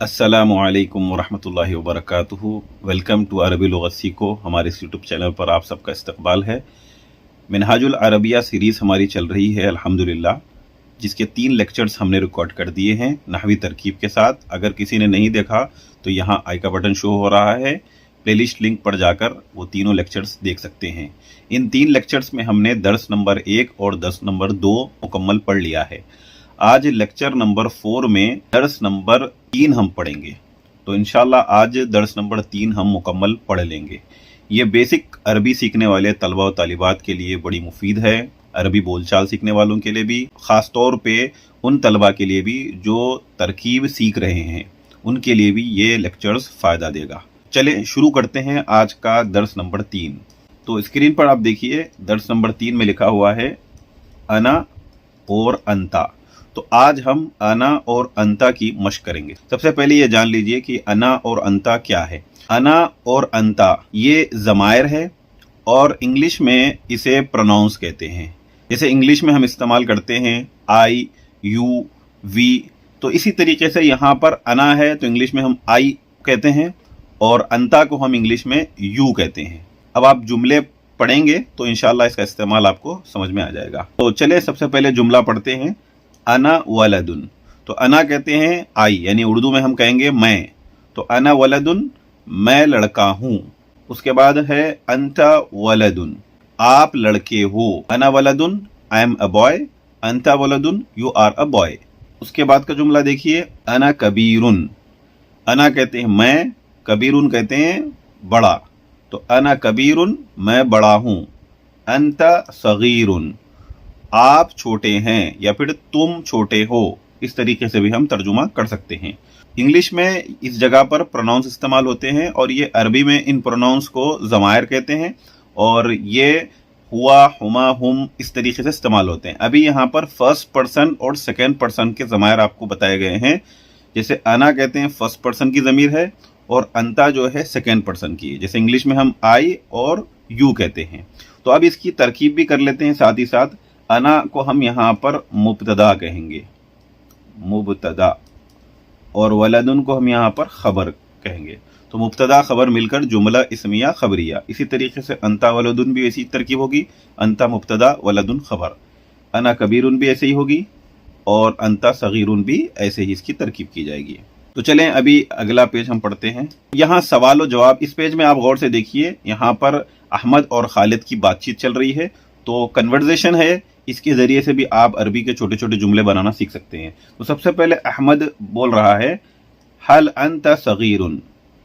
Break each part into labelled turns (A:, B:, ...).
A: अस्सलामुअलैकुम वरहमतुल्लाहि वबरकातुहू। Welcome to अरबी लुग़त सीखो। हमारे इस यूट्यूब चैनल पर आप सबका इस्तकबाल है। मिनहाजुल अरबिया सीरीज़ हमारी चल रही है अल्हम्दुलिल्लाह, जिसके 3 लेक्चर्स हमने रिकॉर्ड कर दिए हैं नहवी तरकीब के साथ। अगर किसी ने नहीं देखा तो यहाँ आई का बटन शो हो रहा है, प्लेलिस्ट लिंक पर जाकर वो तीनों लेक्चर्स देख सकते हैं। इन 3 लेक्चर्स में हमने दर्स नंबर 1 और दर्स नंबर 2 मुकम्मल पढ़ लिया है। आज लेक्चर नंबर 4 में दर्स नंबर 3 हम पढ़ेंगे, तो इंशाल्लाह आज दर्स नंबर 3 हम मुकम्मल पढ़ लेंगे। ये बेसिक अरबी सीखने वाले तलबा और तालिबात के लिए बड़ी मुफीद है, अरबी बोलचाल सीखने वालों के लिए भी, ख़ास तौर पे उन तलबा के लिए भी जो तरकीब सीख रहे हैं, उनके लिए भी ये लेक्चर्स फ़ायदा देगा। चलें शुरू करते हैं आज का दर्स नंबर 3। तो स्क्रीन पर आप देखिए, दर्स नंबर 3 में लिखा हुआ है अना और अंता। तो आज हम अना और अंता की मश्क करेंगे। सबसे पहले ये जान लीजिए कि अना और अंता क्या है। अना और अंता ये ज़मायर है और इंग्लिश में इसे प्रोनाउंस कहते हैं। जैसे इंग्लिश में हम इस्तेमाल करते हैं आई, यू, वी, तो इसी तरीके से यहाँ पर अना है तो इंग्लिश में हम आई कहते हैं और अंता को हम इंग्लिश में यू कहते हैं। अब आप जुमले पढ़ेंगे तो इंशाल्लाह इसका इस्तेमाल आपको समझ में आ जाएगा। तो चले सबसे पहले जुमला पढ़ते हैं। अना वलदुन, तो अना कहते हैं आई, यानी उर्दू में हम कहेंगे मैं, तो अना वलदुन मैं लड़का हूँ। उसके बाद है अंता वलदुन आप लड़के हो। अना वलदुन आई एम अ बॉय, अंता वलदुन यू आर अ बॉय। उसके बाद का जुमला देखिए, अना कबीरुन, अना कहते हैं मैं, कबीरुन कहते हैं बड़ा, तो अना कबीरुन मैं बड़ा हूँ। अंता सगीरुन आप छोटे हैं या फिर तुम छोटे हो, इस तरीके से भी हम तर्जुमा कर सकते हैं। इंग्लिश में इस जगह पर प्रोनाउंस इस्तेमाल होते हैं और ये अरबी में इन प्रोनाउंस को ज़मायर कहते हैं और ये हुआ, हुमा, हुम इस तरीके से इस्तेमाल होते हैं। अभी यहाँ पर फर्स्ट पर्सन और सेकेंड पर्सन के ज़मायर आपको बताए गए हैं। जैसे अना कहते हैं फर्स्ट पर्सन की ज़मीर है और अंता जो है सेकेंड पर्सन की है। जैसे इंग्लिश में हम आई और यू कहते हैं। तो अब इसकी तरकीब भी कर लेते हैं साथ ही साथ। अना को हम यहाँ पर मुब्तदा कहेंगे, मुब्तदा, और वलदुन को हम यहाँ पर खबर कहेंगे। तो मुब्तदा खबर मिलकर जुमला इस्मिया खबरिया। इसी तरीके से अंता वलदुन भी ऐसी तरकीब होगी, अंता मुब्तदा वलदुन खबर। अना कबीरुन भी ऐसे ही होगी और अंता सगीरुन भी ऐसे ही इसकी तरकीब की जाएगी। तो चलें अभी अगला पेज हम पढ़ते हैं। यहाँ सवाल और जवाब, इस पेज में आप गौर से देखिए, यहाँ पर अहमद और खालिद की बातचीत चल रही है, तो कन्वर्सेशन है, इसके ज़रिए से भी आप अरबी के छोटे छोटे जुमले बनाना सीख सकते हैं। तो सबसे पहले अहमद बोल रहा है हल अंत सगीरुन,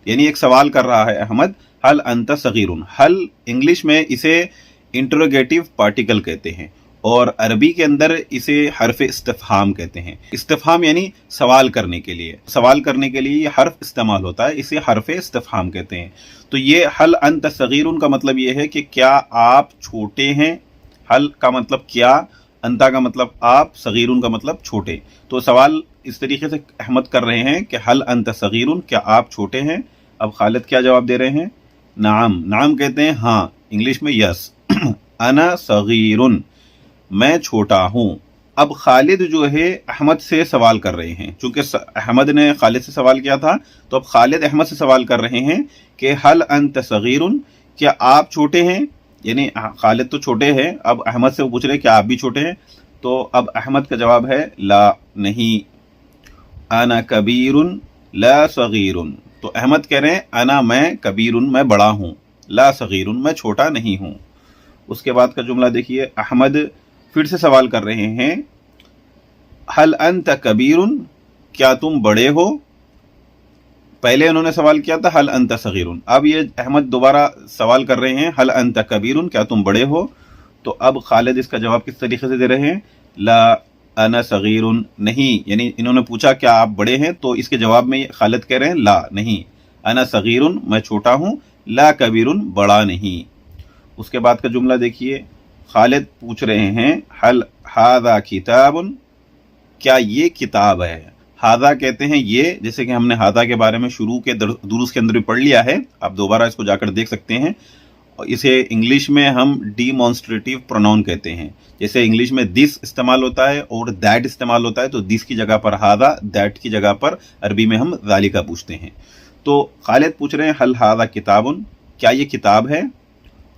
A: यानी एक सवाल कर रहा है अहमद, हल अंत सगीरुन। हल इंग्लिश में इसे इंटरोगेटिव पार्टिकल कहते हैं और अरबी के अंदर इसे हर्फ इस्तिफ़हाम कहते हैं। इस्तिफ़हाम यानी सवाल करने के लिए, सवाल करने के लिए ये हर्फ इस्तेमाल होता है, इसे हर्फ इस्तिफ़हाम कहते हैं। तो ये हल अंत सगीरुन का मतलब ये है कि क्या आप छोटे हैं। हल का मतलब क्या, अंता का मतलब आप, सगीरुन का मतलब छोटे। तो सवाल इस तरीके से अहमद कर रहे हैं कि हल अंत सगीरुन, क्या आप छोटे हैं। अब खालिद क्या जवाब दे रहे हैं, नाम, नाम कहते हैं हाँ, इंग्लिश में यस। अना सगीरुन मैं छोटा हूँ। अब खालिद जो है अहमद से सवाल कर रहे हैं, चूंकि अहमद ने खालिद से सवाल किया था, तो अब खालिद अहमद से सवाल कर रहे हैं कि हल अंत सगीरुन क्या आप छोटे हैं, यानी खालिद तो छोटे हैं, अब अहमद से वो पूछ रहे हैं कि आप भी छोटे हैं। तो अब अहमद का जवाब है ला, नहीं। अना कबीरुन ला सगीरुन, तो अहमद कह रहे हैं अना मैं कबीरुन मैं बड़ा हूँ, ला सगीरुन मैं छोटा नहीं हूँ। उसके बाद का जुमला देखिए, अहमद फिर से सवाल कर रहे हैं हल अंत कबीरुन क्या तुम बड़े हो। पहले उन्होंने सवाल किया था हल अंत सगीरुन, अब ये अहमद दोबारा सवाल कर रहे हैं हल अंत कबीरुन क्या तुम बड़े हो। तो अब खालिद इसका जवाब किस तरीके से दे रहे हैं, ला अना सगीरुन नहीं, यानी इन्होंने पूछा क्या आप बड़े हैं, तो इसके जवाब में खालिद कह रहे हैं ला नहीं, अना सगीरुन मैं छोटा हूँ, ला कबीरुन बड़ा नहीं। उसके बाद का जुमला देखिए, खालिद पूछ रहे हैं हल हादा किताबुन क्या ये किताब है। हादा कहते हैं ये, जैसे कि हमने हादा के बारे में शुरू के दुरुस के अंदर भी पढ़ लिया है, आप दोबारा इसको जाकर देख सकते हैं। इसे इंग्लिश में हम डिमॉन्स्ट्रेटिव प्रोनाउन कहते हैं। जैसे इंग्लिश में दिस इस्तेमाल होता है और दैट इस्तेमाल होता है, तो दिस की जगह पर हादा, दैट की जगह पर अरबी में हम ज़ालिका पूछते हैं। तो खालिद पूछ रहे हैं हल हादा किताबुन, क्या ये किताब है?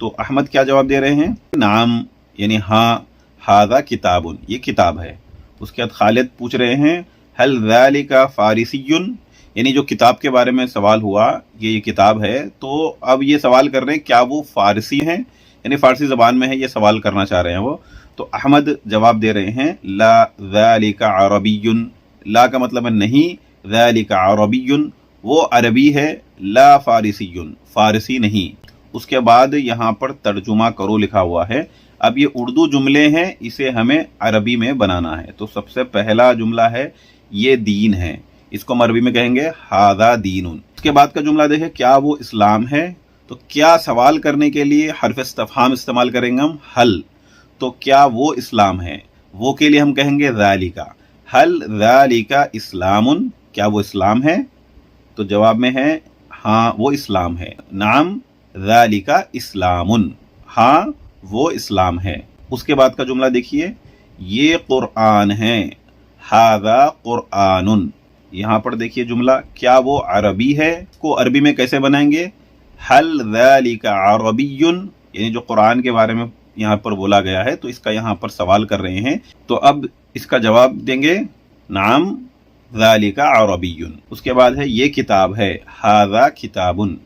A: तो अहमद क्या जवाब दे रहे हैं? नाम, यानी हाँ, हादा किताबुन, ये किताब है। उसके बाद खालिद पूछ रहे हैं हल ज़ालिका फारिसियुन, यानी जो किताब के बारे में सवाल हुआ ये किताब है, तो अब ये सवाल कर रहे हैं क्या वो फारसी हैं, यानी फारसी ज़बान में है, ये सवाल करना चाह रहे हैं वो। तो अहमद जवाब दे रहे हैं ला ज़ालिका अरबियुन, ला का मतलब है नहीं, ज़ालिका अरबियुन, वो अरबी है, ला फारिसियुन, फारसी नहीं। उसके बाद यहाँ पर तर्जुमा करो लिखा हुआ है। अब ये उर्दू जुमले हैं, इसे हमें अरबी में बनाना है। तो सबसे पहला जुमला है ये दीन है, इसको हम अरबी में कहेंगे हादा दीनुन। उसके बाद का जुमला देखें, क्या वो इस्लाम है? तो क्या सवाल करने के लिए हर्फ इस्तिफ़हाम इस्तेमाल करेंगे हम, हल। तो क्या वो इस्लाम है, वो के लिए हम कहेंगे ज़ालिका, हल ज़ालिका इस्लामुन, क्या वो इस्लाम है? तो जवाब में है हाँ वो इस्लाम है। नाम ज़ालिका इस्लामुन, हाँ वो इस्लाम है। उसके बाद का जुमला देखिए, ये कुरआन है, हादा कुरआनुन। यहाँ पर देखिए जुमला, क्या वो अरबी है? को अरबी में कैसे बनाएंगे? हल ज़ालिका अरबियुन, यानी जो कुरान के बारे में यहाँ पर बोला गया है, तो इसका यहाँ पर सवाल कर रहे हैं। तो अब इसका जवाब देंगे नाम ज़ालिका अरबियुन। उसके बाद है ये किताब है, हादा किताबुन,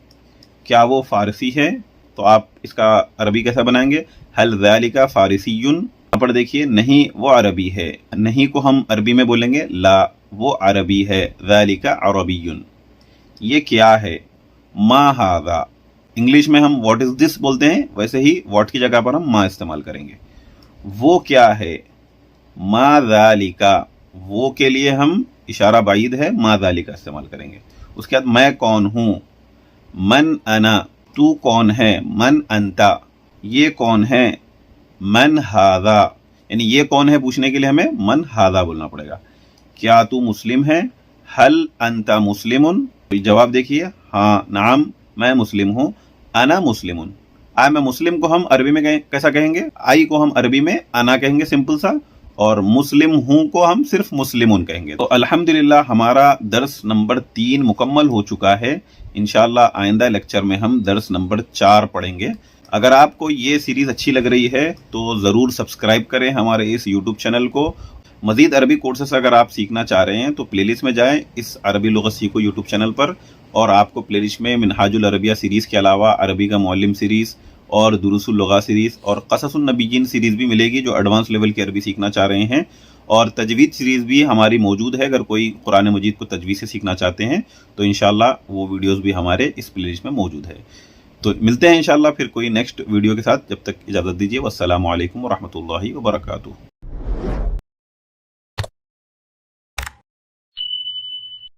A: क्या वो फारसी है? तो आप इसका अरबी कैसा बनाएंगे? हल ज़ालिका फारसियुन। यहाँ पर देखिए नहीं वो अरबी है, नहीं को हम अरबी में बोलेंगे ला, वो अरबी है, ज़ालिका अरबियुन। ये क्या है? मा हादा, इंग्लिश में हम व्हाट इज दिस बोलते हैं, वैसे ही व्हाट की जगह पर हम मा इस्तेमाल करेंगे। वो क्या है? मा ज़ालिका, वो के लिए हम इशारा बाइद है, मा ज़ालिका इस्तेमाल करेंगे। उसके बाद मैं कौन हूँ, मन अना, तू कौन है, मन अंता। ये कौन है, मन हादा, यानी ये कौन है पूछने के लिए हमें मन हादा बोलना पड़ेगा। क्या तू मुस्लिम है, हल अंता मुस्लिमुन। जवाब देखिए हाँ नाम मैं मुस्लिम हूँ, अना मुस्लिमुन। आई मैं मुस्लिम को हम अरबी में कैसा कहेंगे? आई को हम अरबी में अना कहेंगे, सिंपल सा, और मुस्लिम हूँ को हम सिर्फ मुस्लिमुन कहेंगे। तो अल्हम्दुलिल्लाह हमारा दर्स नंबर 3 मुकम्मल हो चुका है। इंशाअल्लाह आइंदा लेक्चर में हम दर्स नंबर 4 पढ़ेंगे। अगर आपको ये सीरीज़ अच्छी लग रही है तो ज़रूर सब्सक्राइब करें हमारे इस यूट्यूब चैनल को। मज़ीद अरबी कोर्सेस अगर आप सीखना चाह रहे हैं तो प्लेलिस्ट में जाएं इस अरबी लुग़त सीखो यूट्यूब चैनल पर, और आपको प्लेलिस्ट में मिनहाजुल अरबिया सीरीज़ के अलावा अरबी का मुअल्लिम सीरीज़ और दुरूसुल लुग़ा सीरीज़ और क़ससुन नबीयीन सीरीज़ भी मिलेगी जो एडवांस लेवल की अरबी सीखना चाह रहे हैं। और तजवीद सीरीज़ भी हमारी मौजूद है, अगर कोई कुरान मजीद को तजवीद से सीखना चाहते हैं तो इंशाअल्लाह वो वीडियोज़ भी हमारे इस प्लेलिस्ट में मौजूद है। तो मिलते हैं इंशाअल्लाह फिर कोई नेक्स्ट वीडियो के साथ। जब तक इजाज़त दीजिए, वस्सलामु अलैकुम व रहमतुल्लाहि व बरकातुहू।